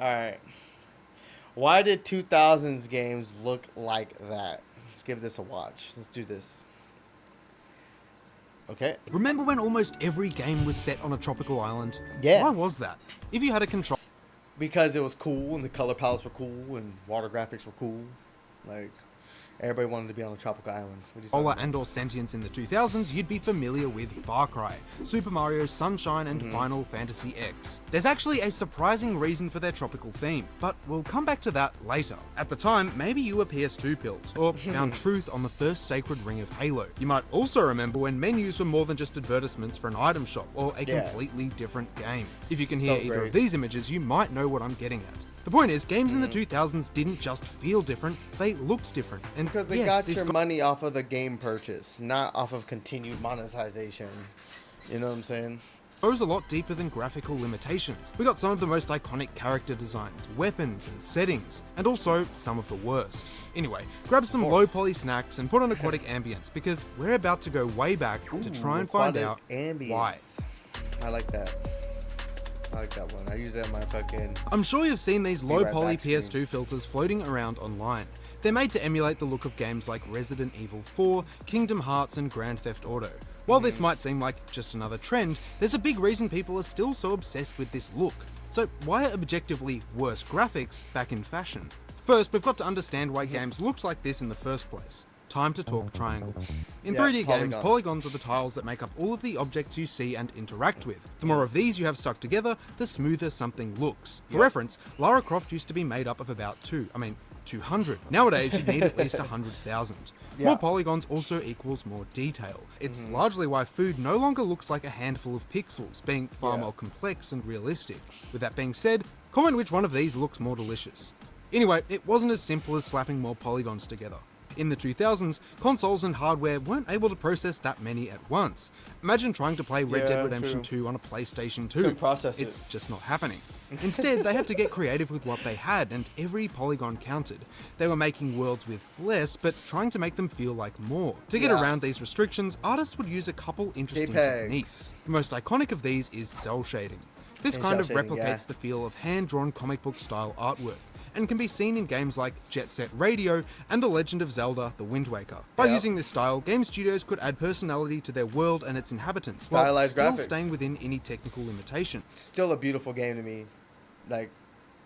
All right. Why did 2000s games look like that? Let's give this a watch. Let's do this. Okay. Remember when almost every game was set on a tropical island? Yeah. Why was that? If you had a control Because it was cool and the color palettes were cool and water graphics were cool. Like, everybody wanted to be on a tropical island. What are you talking about? and or sentience in the 2000s, you'd be familiar with Far Cry, Super Mario Sunshine, and Final Fantasy X. There's actually a surprising reason for their tropical theme, but we'll come back to that later. At the time, maybe you were PS2 pilled, or found truth on the first sacred ring of Halo. You might also remember when menus were more than just advertisements for an item shop, or a completely different game. If you can hear either of these images, you might know what I'm getting at. The point is, games in the 2000s didn't just feel different, they looked different. And Because they got your money off of the game purchase, not off of continued monetization. You know what I'm saying? goes a lot deeper than graphical limitations. We got some of the most iconic character designs, weapons, and settings, and also some of the worst. Anyway, grab some low poly snacks and put on aquatic ambience, because we're about to go way back to try and find out why. I like that. I like that one. I use that in my fucking... I'm sure you've seen these low poly PS2 filters floating around online. They're made to emulate the look of games like Resident Evil 4, Kingdom Hearts, and Grand Theft Auto. While this might seem like just another trend, there's a big reason people are still so obsessed with this look. So why are objectively worse graphics back in fashion? First, we've got to understand why games looked like this in the first place. Time to talk triangles. In 3D games, polygons are the tiles that make up all of the objects you see and interact with. The more of these you have stuck together, the smoother something looks. For reference, Lara Croft used to be made up of about 200. Nowadays, you need at least 100,000. More polygons also equals more detail. It's largely why food no longer looks like a handful of pixels, being far more complex and realistic. With that being said, comment which one of these looks more delicious. Anyway, it wasn't as simple as slapping more polygons together. In the 2000s, consoles and hardware weren't able to process that many at once. Imagine trying to play Red Dead Redemption 2 on a PlayStation 2. It's just not happening. Instead, they had to get creative with what they had, and every polygon counted. They were making worlds with less, but trying to make them feel like more. To get around these restrictions, artists would use a couple interesting techniques. The most iconic of these is cell shading. This kind of replicates the feel of hand-drawn comic book style artwork, and can be seen in games like Jet Set Radio and The Legend of Zelda: The Wind Waker. By using this style, game studios could add personality to their world and its inhabitants, while still staying within any technical limitation. Still a beautiful game to me. Like,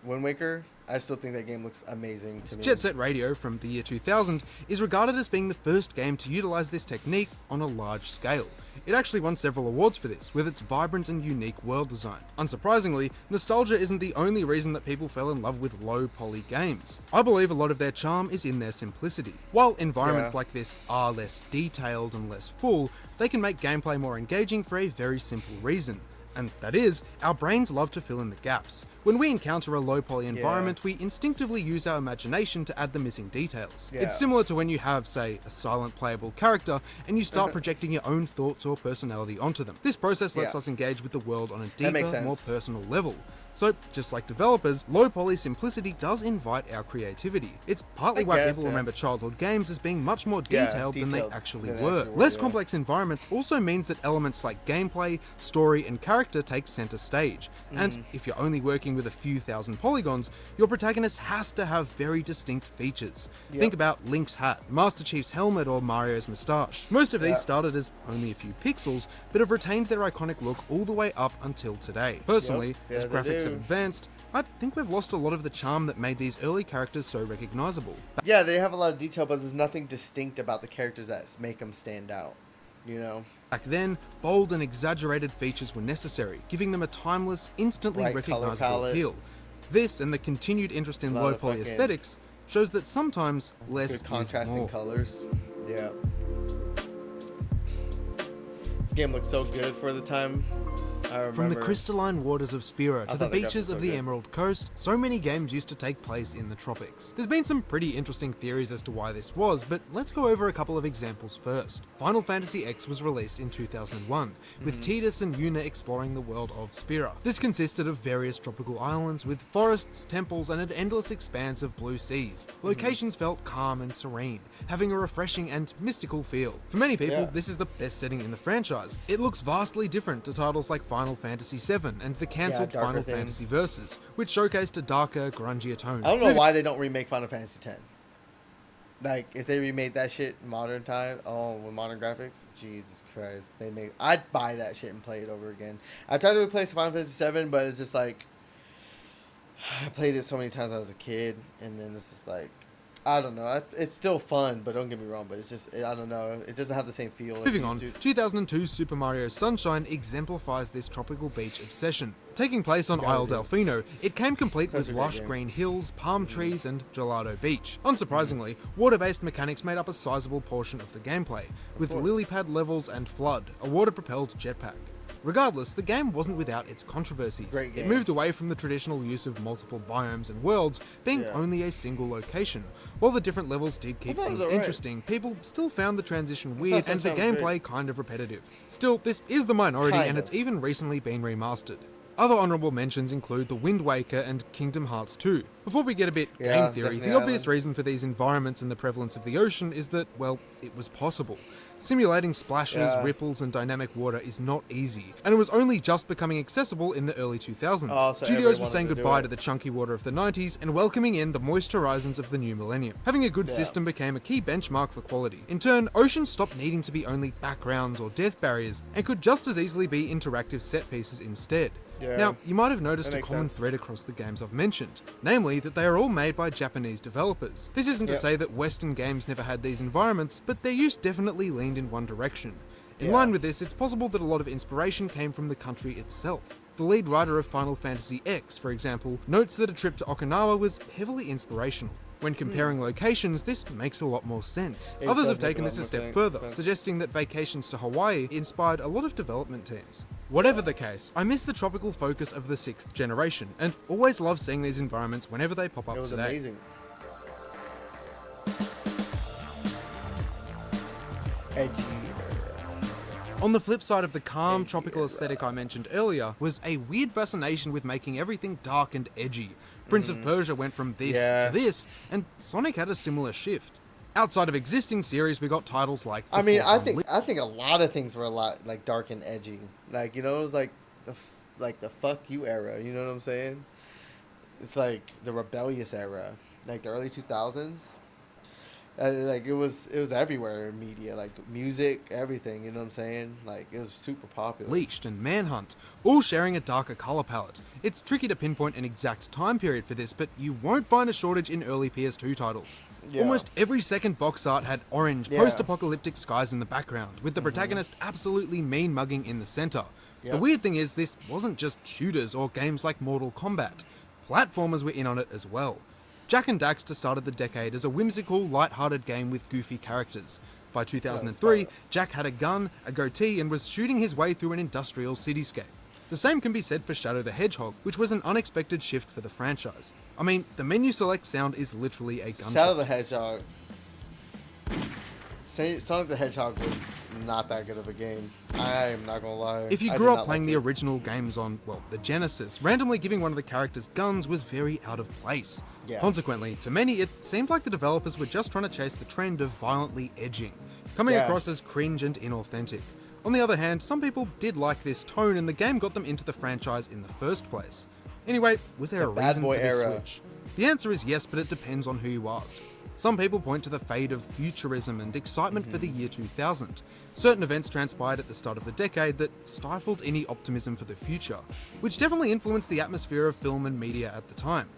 Wind Waker, I still think that game looks amazing to me. Jet Set Radio from the year 2000 is regarded as being the first game to utilize this technique on a large scale. It actually won several awards for this, with its vibrant and unique world design. Unsurprisingly, nostalgia isn't the only reason that people fell in love with low-poly games. I believe a lot of their charm is in their simplicity. While environments like this are less detailed and less full, they can make gameplay more engaging for a very simple reason. And that is, our brains love to fill in the gaps. When we encounter a low-poly environment, we instinctively use our imagination to add the missing details. It's similar to when you have, say, a silent playable character, and you start projecting your own thoughts or personality onto them. This process lets us engage with the world on a deeper, more personal level. So, just like developers, low-poly simplicity does invite our creativity. It's partly why people remember childhood games as being much more detailed than they actually were. Less complex environments also means that elements like gameplay, story, and character take center stage. And if you're only working with a few thousand polygons, your protagonist has to have very distinct features. Think about Link's hat, Master Chief's helmet, or Mario's moustache. Most of these started as only a few pixels, but have retained their iconic look all the way up until today. Personally, as graphics have advanced, I think we've lost a lot of the charm that made these early characters so recognizable. Yeah, they have a lot of detail, but there's nothing distinct about the characters that make them stand out, you know? Back then, bold and exaggerated features were necessary, giving them a timeless, instantly recognizable appeal. This, and the continued interest in low-poly aesthetics, shows that sometimes less good contrasting is more. Colors. Yeah. This game looks so good for the time. From the crystalline waters of Spira to the beaches of the Emerald Coast, so many games used to take place in the tropics. There's been some pretty interesting theories as to why this was, but let's go over a couple of examples first. Final Fantasy X was released in 2001, with Tidus and Yuna exploring the world of Spira. This consisted of various tropical islands with forests, temples, and an endless expanse of blue seas. Locations felt calm and serene, having a refreshing and mystical feel. For many people, this is the best setting in the franchise. It looks vastly different to titles like Final Final Fantasy VII and the cancelled darker Final themes. Fantasy Versus, which showcased a darker, grungier tone. I don't know why they don't remake Final Fantasy X. Like, if they remade that shit in modern time, with modern graphics, Jesus Christ, I'd buy that shit and play it over again. I tried to replace Final Fantasy VII, but it's just like, I played it so many times when I was a kid, and then it's just like, I don't know. It's still fun, but don't get me wrong. But it's just, I don't know. It doesn't have the same feel. Moving on, 2002's Super Mario Sunshine exemplifies this tropical beach obsession. Taking place on Isle Delfino, it came complete with lush green hills, palm trees, and Gelato Beach. Unsurprisingly, water-based mechanics made up a sizable portion of the gameplay, with lily pad levels and Flood, a water-propelled jetpack. Regardless, the game wasn't without its controversies. It moved away from the traditional use of multiple biomes and worlds being only a single location. While the different levels did keep things interesting, people still found the transition weird and the gameplay kind of repetitive. Still, this is the minority and it's even recently been remastered. Other honourable mentions include The Wind Waker and Kingdom Hearts 2. Before we get a bit game theory, the obvious reason for these environments and the prevalence of the ocean is that, well, it was possible. Simulating splashes, ripples, and dynamic water is not easy, and it was only just becoming accessible in the early 2000s. Studios were saying goodbye to the chunky water of the 90s and welcoming in the moist horizons of the new millennium. Having a good system became a key benchmark for quality. In turn, oceans stopped needing to be only backgrounds or death barriers, and could just as easily be interactive set pieces instead. Now, you might have noticed a common thread across the games I've mentioned, namely that they are all made by Japanese developers. This isn't to say that Western games never had these environments, but their use definitely leaned in one direction. In line with this, it's possible that a lot of inspiration came from the country itself. The lead writer of Final Fantasy X, for example, notes that a trip to Okinawa was heavily inspirational. When comparing locations, this makes a lot more sense. Others have taken this a step further, suggesting that vacations to Hawaii inspired a lot of development teams. Whatever the case, I miss the tropical focus of the 6th generation, and always love seeing these environments whenever they pop up today. Amazing. Edgy. On the flip side of the calm, tropical aesthetic I mentioned earlier was a weird fascination with making everything dark and edgy. Prince of Persia went from this to this, and Sonic had a similar shift. Outside of existing series, we got titles like I think a lot of things were a lot like dark and edgy. Like, it was like the fuck you era, you know what I'm saying? It's like the rebellious era, like the early 2000s. Like it was everywhere in media, like music, everything, you know what I'm saying? Like, it was super popular. Bleached and Manhunt, all sharing a darker color palette. It's tricky to pinpoint an exact time period for this, but you won't find a shortage in early PS2 titles. Almost every second box art had orange, post-apocalyptic skies in the background, with the protagonist absolutely mean-mugging in the center. The weird thing is, this wasn't just shooters or games like Mortal Kombat. Platformers were in on it as well. Jak and Daxter started the decade as a whimsical, light-hearted game with goofy characters. By 2003, Jak had a gun, a goatee, and was shooting his way through an industrial cityscape. The same can be said for Shadow the Hedgehog, which was an unexpected shift for the franchise. I mean, the menu select sound is literally a gunshot. Shadow the Hedgehog. Sonic the Hedgehog was not that good of a game. I am not gonna lie. If you grew up playing the original games on, well, the Genesis, randomly giving one of the characters guns was very out of place. Consequently, to many, it seemed like the developers were just trying to chase the trend of violently edging, coming across as cringe and inauthentic. On the other hand, some people did like this tone and the game got them into the franchise in the first place. Anyway, was there a reason for this switch? The answer is yes, but it depends on who you ask. Some people point to the fade of futurism and excitement for the year 2000. Certain events transpired at the start of the decade that stifled any optimism for the future, which definitely influenced the atmosphere of film and media at the time.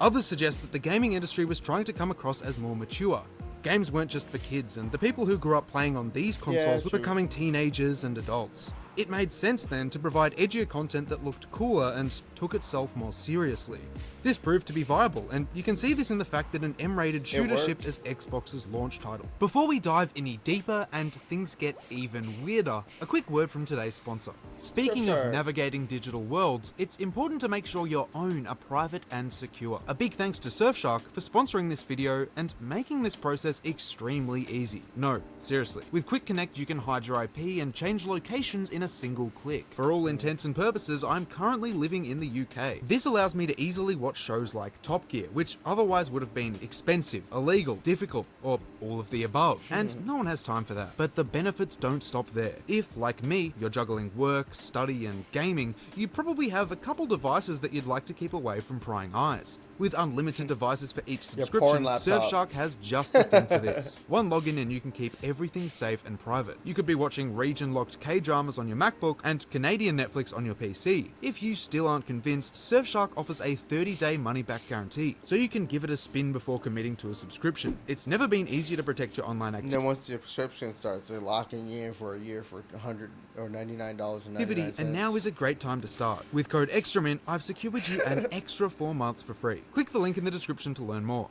Others suggest that the gaming industry was trying to come across as more mature. Games weren't just for kids, and the people who grew up playing on these consoles were becoming teenagers and adults. It made sense then to provide edgier content that looked cooler and took itself more seriously. This proved to be viable, and you can see this in the fact that an M-rated shooter shipped as Xbox's launch title. Before we dive any deeper and things get even weirder, a quick word from today's sponsor. Speaking of navigating digital worlds, it's important to make sure your own are private and secure. A big thanks to Surfshark for sponsoring this video and making this process extremely easy. No, seriously. With Quick Connect, you can hide your IP and change locations in in a single click. For all intents and purposes, I'm currently living in the UK. This allows me to easily watch shows like Top Gear, which otherwise would have been expensive, illegal, difficult, or all of the above. And no one has time for that. But the benefits don't stop there. If, like me, you're juggling work, study, and gaming, you probably have a couple devices that you'd like to keep away from prying eyes. With unlimited devices for each subscription, Surfshark has just the thing for this. One login and you can keep everything safe and private. You could be watching region-locked K-dramas on your MacBook and Canadian Netflix on your PC. If you still aren't convinced, Surfshark offers a 30-day money-back guarantee, so you can give it a spin before committing to a subscription. It's never been easier to protect your online activity. And then once your subscription starts, they're locking you in for a year for $100 or $99.99. And now is a great time to start. With code EXTRAMINT, I've secured you an extra 4 months for free. Click the link in the description to learn more.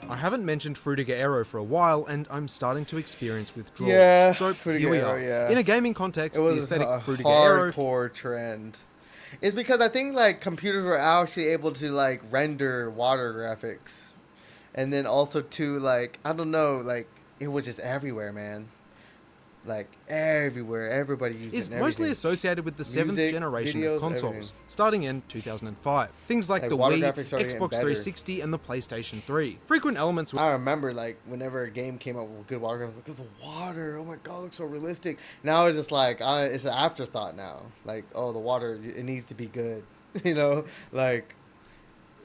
I haven't mentioned Fruitiger Aero for a while, and I'm starting to experience withdrawals. Yeah, so here we are. Yeah. In a gaming context, It was the aesthetic a Fruitiger Aero hardcore trend. It's because I think like computers were actually able to like render water graphics, and then also to like I don't know, like it was just everywhere, man. Like everywhere, everybody used it. Is mostly associated with the 7th generation of consoles, everything. starting in 2005. Things like the water Wii, graphics started getting Xbox better. 360, and the PlayStation 3. Frequent elements were I remember like whenever a game came up with good water graphics, look at the water. Oh my god, it looks so realistic. Now it's just like it's an afterthought now. Like oh, the water it needs to be good. You know, like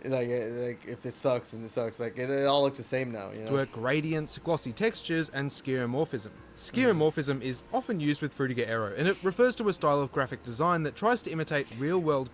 if it sucks, then it sucks. Like it all looks the same now. You know. to gradients, glossy textures, and skeuomorphism. Skeuomorphism is often used with Fruitiger Aero, and it refers to a style of graphic design that tries to imitate real-world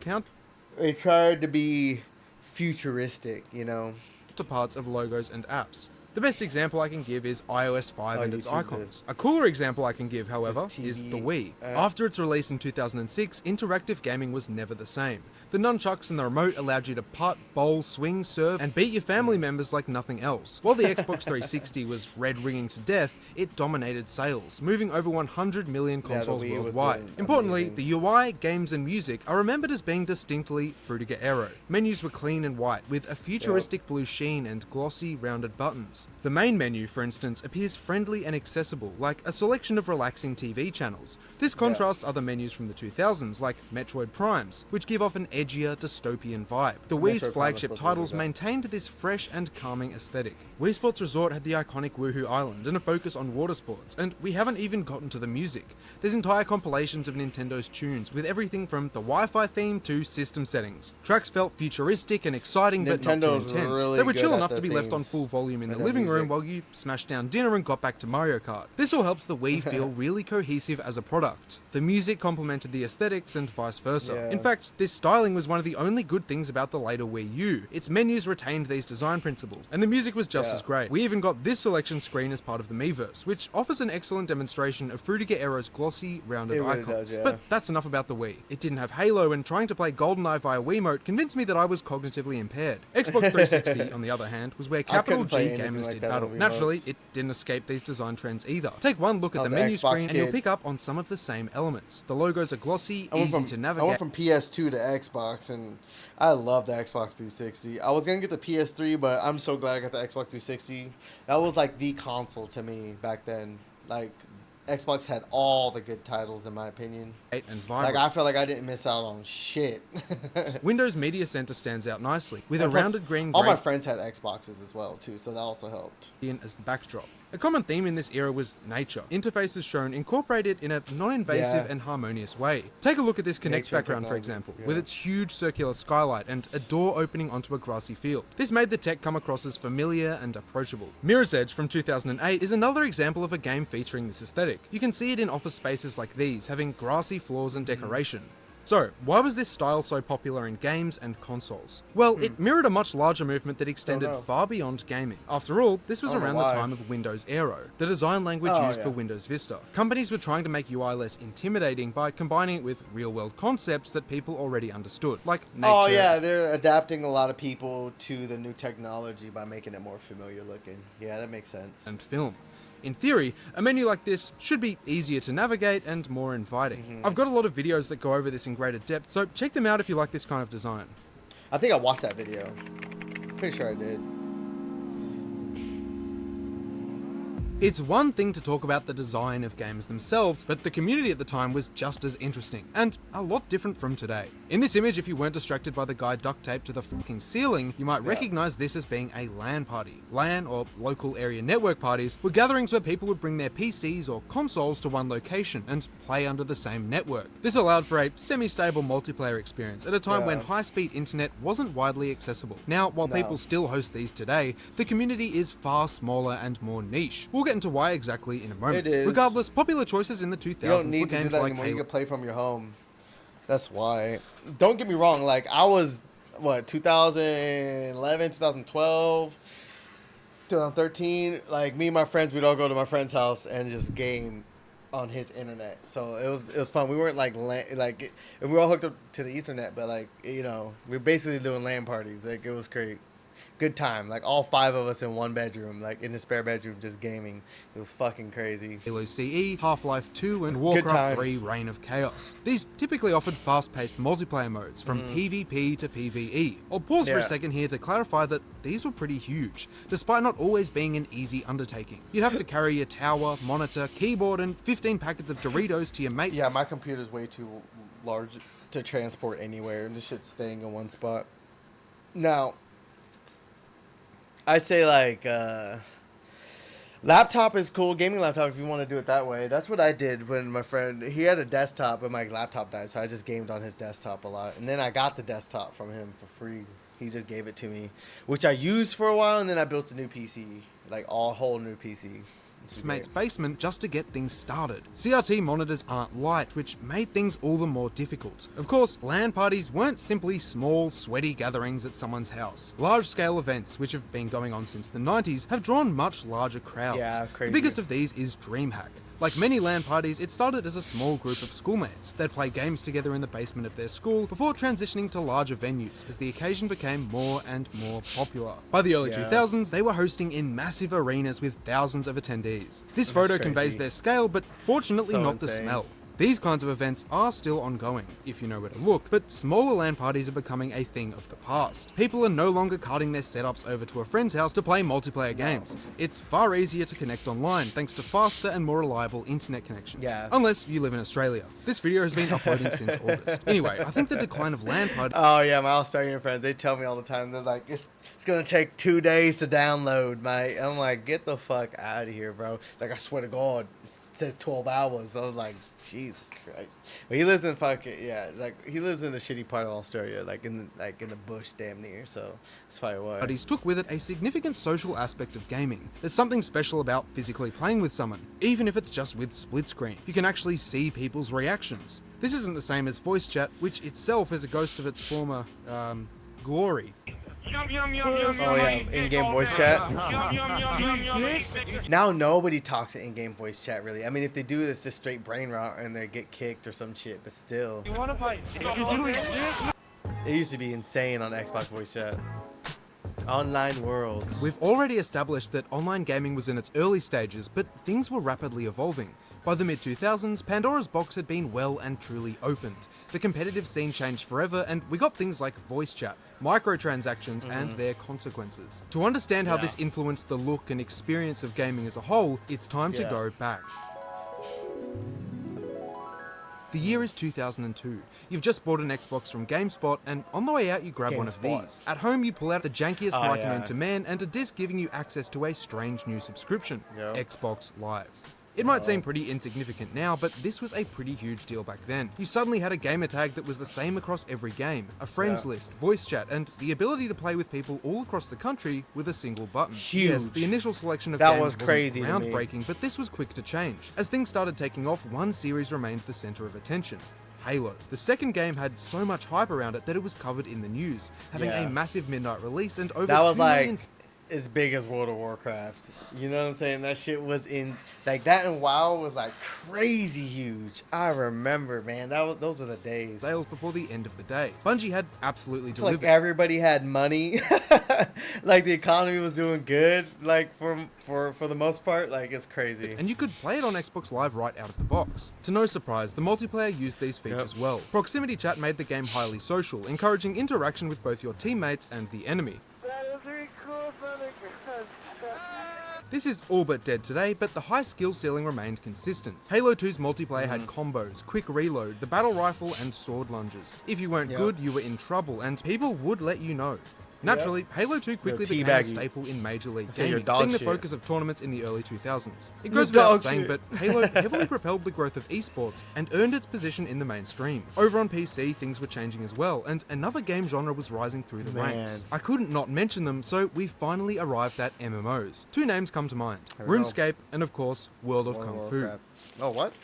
They tried to be futuristic, you know. counterparts of logos and apps. The best example I can give is iOS 5 and its YouTube icons. A cooler example I can give, however, TV, is the Wii. After its release in 2006, interactive gaming was never the same. The nunchucks and the remote allowed you to putt, bowl, swing, serve, and beat your family members like nothing else. While the Xbox 360 was red-ringing to death, it dominated sales, moving over 100 million consoles Wii was worldwide. doing Importantly, amazing. the UI, games, and music are remembered as being distinctly Fruitiger Aero. Menus were clean and white, with a futuristic blue sheen and glossy, rounded buttons. The main menu, for instance, appears friendly and accessible, like a selection of relaxing TV channels. This contrasts other menus from the 2000s, like Metroid Primes, which give off an edgier, dystopian vibe. The Wii's Metroid Prime flagship was supposed to titles do that. maintained this fresh and calming aesthetic. Wii Sports Resort had the iconic Woohoo Island and a focus on water sports, and we haven't even gotten to the music. There's entire compilations of Nintendo's tunes, with everything from the Wi-Fi theme to system settings. Tracks felt futuristic and exciting, but not too Nintendo's intense. really They were good chill at enough to their be left on themes full volume in the and their living room music. while you smashed down dinner and got back to Mario Kart. This all helps the Wii feel really cohesive as a product. The music complemented the aesthetics and vice versa. Yeah. In fact, this styling was one of the only good things about the later Wii U. Its menus retained these design principles, and the music was just as great. We even got this selection screen as part of the Miiverse, which offers an excellent demonstration of Fruitiger Aero's glossy, rounded It really icons. does, yeah. But that's enough about the Wii. It didn't have Halo, and trying to play GoldenEye via Wiimote convinced me that I was cognitively impaired. Xbox 360, on the other hand, was where capital play G anything gamers like did that on battle. Wiimotes. Naturally, it didn't escape these design trends either. Take one look at I the was an menu Xbox screen and you'll kid. pick up on some of the same elements. The logos are glossy, easy to I navigate. went from PS2 to Xbox, and I love the Xbox 360. I was gonna get the PS3, but I'm so glad I got the Xbox 360. That was like the console to me back then. Like Xbox had all the good titles in my opinion. and vibrant. Like I feel like I didn't miss out on shit. Windows Media Center stands out nicely, with a And plus, rounded green all my gradient friends had Xboxes as well too, so that also helped. as the backdrop. A common theme in this era was nature. Interfaces shown incorporated in a non-invasive Yeah. and harmonious way. Take a look at this Kinect Nature background, for technology, example, yeah. with its huge circular skylight and a door opening onto a grassy field. This made the tech come across as familiar and approachable. Mirror's Edge from 2008 is another example of a game featuring this aesthetic. You can see it in office spaces like these, having grassy floors and decoration. So, why was this style so popular in games and consoles? Well, it mirrored a much larger movement that extended know. far beyond gaming. After all, this was I don't know around the why. time of Windows Aero, the design language Oh, used yeah. for Windows Vista. Companies were trying to make UI less intimidating by combining it with real-world concepts that people already understood, like nature. Oh yeah, they're adapting a lot of people to the new technology by making it more familiar looking. Yeah, that makes sense. And film. In theory, a menu like this should be easier to navigate and more inviting. I've got a lot of videos that go over this in greater depth, so check them out if you like this kind of design. I think I watched that video. Pretty sure I did. It's one thing to talk about the design of games themselves, but the community at the time was just as interesting, and a lot different from today. In this image, if you weren't distracted by the guy duct taped to the fucking ceiling, you might recognize this as being a LAN party. LAN, or local area network parties, were gatherings where people would bring their PCs or consoles to one location and play under the same network. This allowed for a semi-stable multiplayer experience at a time when high-speed internet wasn't widely accessible. Now, while people still host these today, the community is far smaller and more niche. We'll get into why exactly in a moment. Regardless, popular choices in the 2000s you don't need were to do games that like anymore. You can play from your home. That's why. Don't get me wrong. Like, I was, 2011, 2012, 2013. Like, me and my friends, we'd all go to my friend's house and just game on his internet. So it was fun. We weren't we were all hooked up to the Ethernet, but we were basically doing LAN parties. Like, it was great. Good time. Like, all 5 of us in one bedroom, like in the spare bedroom, just gaming. It was fucking crazy. Halo CE, Half-Life 2, and Warcraft 3 Reign of Chaos. These typically offered fast-paced multiplayer modes, from PvP to PvE. I'll pause for a second here to clarify that these were pretty huge, despite not always being an easy undertaking. You'd have to carry your tower, monitor, keyboard, and 15 packets of Doritos to your mates. Yeah, my computer's way too large to transport anywhere, and this shit's staying in one spot. Now, I say laptop is cool. Gaming laptop, if you want to do it that way. That's what I did when my friend, he had a desktop, but my laptop died, so I just gamed on his desktop a lot. And then I got the desktop from him for free. He just gave it to me, which I used for a while, and then I built a new PC, like a whole new PC. Mate's basement just to get things started. CRT monitors aren't light, which made things all the more difficult. Of course, LAN parties weren't simply small, sweaty gatherings at someone's house. Large-scale events, which have been going on since the 90s, have drawn much larger crowds. Yeah, crazy. The biggest of these is DreamHack. Like many LAN parties, it started as a small group of schoolmates. They'd play games together in the basement of their school before transitioning to larger venues as the occasion became more and more popular. By the early 2000s, they were hosting in massive arenas with thousands of attendees. This photo conveys their scale, but fortunately not the smell. These kinds of events are still ongoing, if you know where to look, but smaller LAN parties are becoming a thing of the past. People are no longer carting their setups over to a friend's house to play multiplayer games. It's far easier to connect online thanks to faster and more reliable internet connections. Unless you live in Australia. This video has been uploading since August. Anyway, I think the decline of LAN parties... Oh yeah, my Australian friends, they tell me all the time, they're like, it's gonna take 2 days to download, mate. I'm like, get the fuck out of here, bro. It's like, I swear to God, it says 12 hours. I was like, Jesus Christ. But he lives in he lives in a shitty part of Australia, like in the bush damn near, so that's probably why. Parties took with it a significant social aspect of gaming. There's something special about physically playing with someone, even if it's just with split screen. You can actually see people's reactions. This isn't the same as voice chat, which itself is a ghost of its former, glory. Oh yeah, in-game voice chat. Now nobody talks in in-game voice chat really. I mean, if they do, it's just straight brain rot and they get kicked or some shit. But still, it used to be insane on Xbox voice chat. Online worlds. We've already established that online gaming was in its early stages, but things were rapidly evolving. By the mid-2000s, Pandora's box had been well and truly opened. The competitive scene changed forever, and we got things like voice chat, microtransactions, and their consequences. To understand how this influenced the look and experience of gaming as a whole, it's time to go back. The year is 2002. You've just bought an Xbox from GameSpot, and on the way out you grab one of these. At home you pull out the jankiest mic known to man and a disc giving you access to a strange new subscription, Xbox Live. It might seem pretty insignificant now, but this was a pretty huge deal back then. You suddenly had a gamer tag that was the same across every game, a friends list, voice chat, and the ability to play with people all across the country with a single button. Huge. Yes, the initial selection of that games was crazy wasn't groundbreaking, but this was quick to change. As things started taking off, one series remained the center of attention. Halo. The second game had so much hype around it that it was covered in the news, having a massive midnight release and over 2 million... as big as World of Warcraft. You know what I'm saying? That shit was that and WoW was like crazy huge. I remember, man. Those were the days. Sales before the end of the day. Bungie had absolutely delivered. Like everybody had money. Like the economy was doing good. Like for the most part, like it's crazy. And you could play it on Xbox Live right out of the box. To no surprise, the multiplayer used these features well. Proximity chat made the game highly social, encouraging interaction with both your teammates and the enemy. This is all but dead today, but the high skill ceiling remained consistent. Halo 2's multiplayer had combos, quick reload, the battle rifle, and sword lunges. If you weren't good, you were in trouble, and people would let you know. Naturally, Halo 2 quickly became a staple in Major League Gaming, being the focus of tournaments in the early 2000s. It goes without saying, but Halo heavily propelled the growth of esports and earned its position in the mainstream. Over on PC, things were changing as well, and another game genre was rising through the ranks. I couldn't not mention them, so we finally arrived at MMOs. Two names come to mind, RuneScape and of course, World of Kung Fu. Oh, what?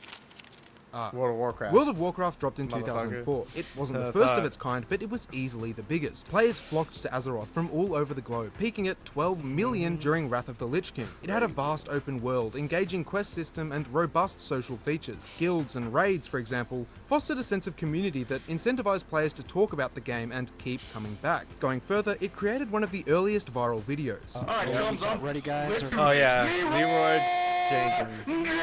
World of Warcraft. World of Warcraft dropped in 2004. It wasn't the first of its kind, but it was easily the biggest. Players flocked to Azeroth from all over the globe, peaking at 12 million during Wrath of the Lich King. It had a vast open world, engaging quest system, and robust social features. Guilds and raids, for example, fostered a sense of community that incentivized players to talk about the game and keep coming back. Going further, it created one of the earliest viral videos. Alright, thumbs up. Ready, guys? Oh yeah, Leroy Jenkins.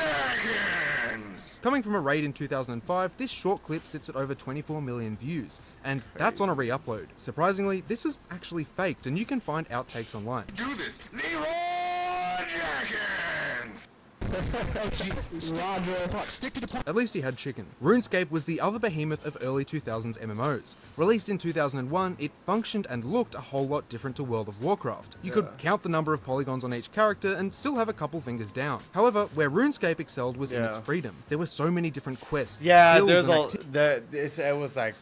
Coming from a raid in 2005, this short clip sits at over 24 million views, and that's on a re-upload. Surprisingly, this was actually faked, and you can find outtakes online. Do this, Leroy Jenkins! At least he had chicken. RuneScape was the other behemoth of early 2000s MMOs. Released in 2001, it functioned and looked a whole lot different to World of Warcraft. You could count the number of polygons on each character and still have a couple fingers down. However, where RuneScape excelled was in its freedom. There were so many different quests, skills, it was like...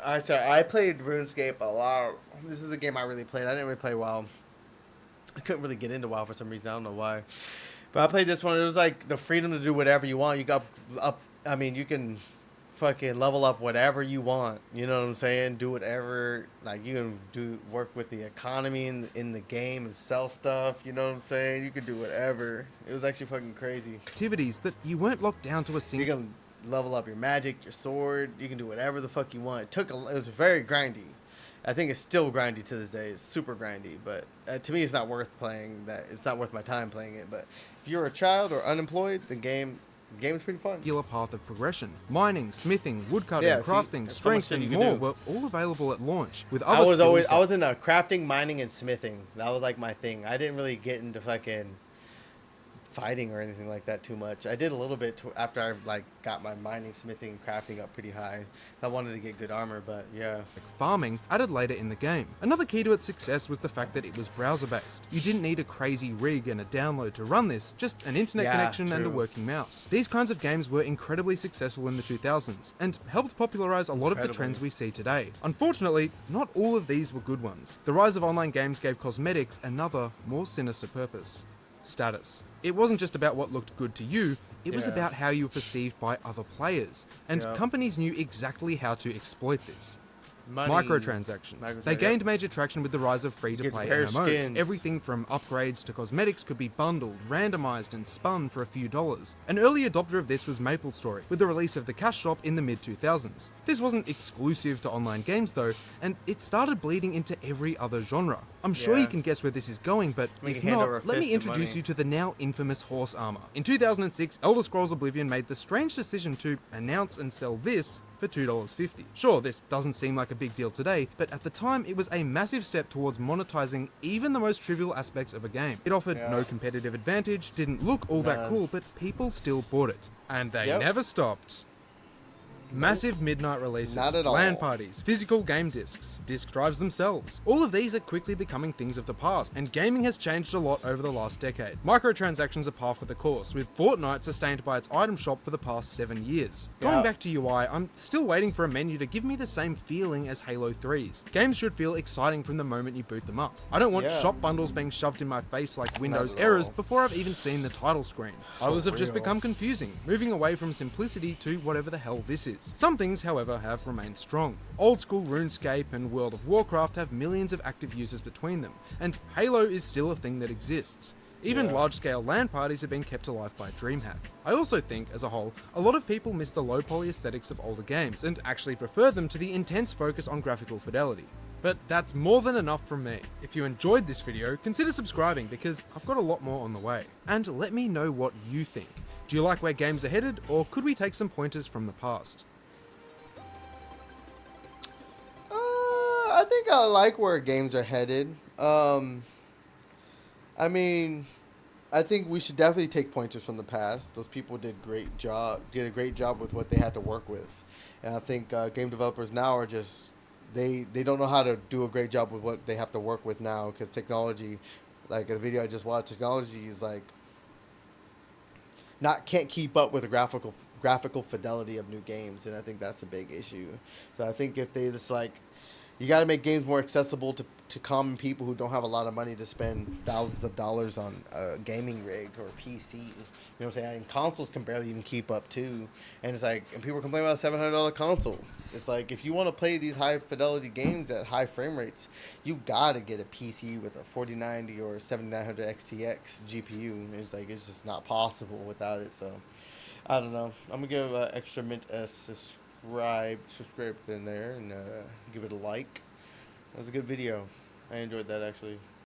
I played RuneScape a lot. This is the game I really played. I didn't really play WoW. I couldn't really get into WoW for some reason. I don't know why. But I played this one. It was like the freedom to do whatever you want. You got up. I mean, you can fucking level up whatever you want. You know what I'm saying? Do whatever. Like you can work with the economy in the game and sell stuff. You know what I'm saying? You could do whatever. It was actually fucking crazy. Activities that you weren't locked down to a single. You can level up your magic, your sword. You can do whatever the fuck you want. It was very grindy. I think it's still grindy to this day. It's super grindy, but to me, it's not worth playing that. It's not worth my time playing it. But if you're a child or unemployed, the game is pretty fun. Regular path of progression. Mining, smithing, woodcutting, crafting, strength, and more were all available at launch. With other I was into crafting, mining, and smithing. That was like my thing. I didn't really get into fucking fighting or anything like that too much. I did a little bit after I like got my mining, smithing, crafting up pretty high. I wanted to get good armor, but yeah. Farming added later in the game. Another key to its success was the fact that it was browser based. You didn't need a crazy rig and a download to run this, just an internet connection and a working mouse. These kinds of games were incredibly successful in the 2000s and helped popularize a lot of the trends we see today. Unfortunately, not all of these were good ones. The rise of online games gave cosmetics another, more sinister purpose: status. It wasn't just about what looked good to you, it was about how you were perceived by other players, and companies knew exactly how to exploit this. Microtransactions. They gained major traction with the rise of free-to-play MMOs. Skins. Everything from upgrades to cosmetics could be bundled, randomized, and spun for a few dollars. An early adopter of this was MapleStory, with the release of the Cash Shop in the mid-2000s. This wasn't exclusive to online games though, and it started bleeding into every other genre. I'm sure you can guess where this is going, but if not, let me introduce you to the now infamous horse armor. In 2006, Elder Scrolls Oblivion made the strange decision to announce and sell this for $2.50. Sure, this doesn't seem like a big deal today, but at the time it was a massive step towards monetizing even the most trivial aspects of a game. It offered no competitive advantage, didn't look all that cool, but people still bought it. And they never stopped. Massive midnight releases, Not at all. LAN parties, physical game discs, disc drives themselves. All of these are quickly becoming things of the past, and gaming has changed a lot over the last decade. Microtransactions are par for the course, with Fortnite sustained by its item shop for the past 7 years. Going back to UI, I'm still waiting for a menu to give me the same feeling as Halo 3's. Games should feel exciting from the moment you boot them up. I don't want shop bundles being shoved in my face like Windows errors before I've even seen the title screen. Others have just become confusing, moving away from simplicity to whatever the hell this is. Some things, however, have remained strong. Old school RuneScape and World of Warcraft have millions of active users between them, and Halo is still a thing that exists. Even large-scale LAN parties have been kept alive by DreamHack. I also think, as a whole, a lot of people miss the low-poly aesthetics of older games, and actually prefer them to the intense focus on graphical fidelity. But that's more than enough from me. If you enjoyed this video, consider subscribing because I've got a lot more on the way. And let me know what you think. Do you like where games are headed, or could we take some pointers from the past? I think I like where games are headed. I mean, I think we should definitely take pointers from the past. Those people did a great job with what they had to work with, and I think game developers now are just they don't know how to do a great job with what they have to work with now because technology, like a video I just watched, technology is like not can't keep up with the graphical fidelity of new games, and I think that's a big issue. So I think if they just like, you got to make games more accessible to common people who don't have a lot of money to spend thousands of dollars on a gaming rig or a PC. You know what I'm saying? And consoles can barely even keep up too. And it's like, and people complain about a $700 console. It's like, if you want to play these high fidelity games at high frame rates, you gotta get a PC with a 4090 or 7900 XTX GPU. And it's like, it's just not possible without it. So I don't know. I'm gonna give Extra Mint a subscribe in there, and give it a like. That was a good video. I enjoyed that actually.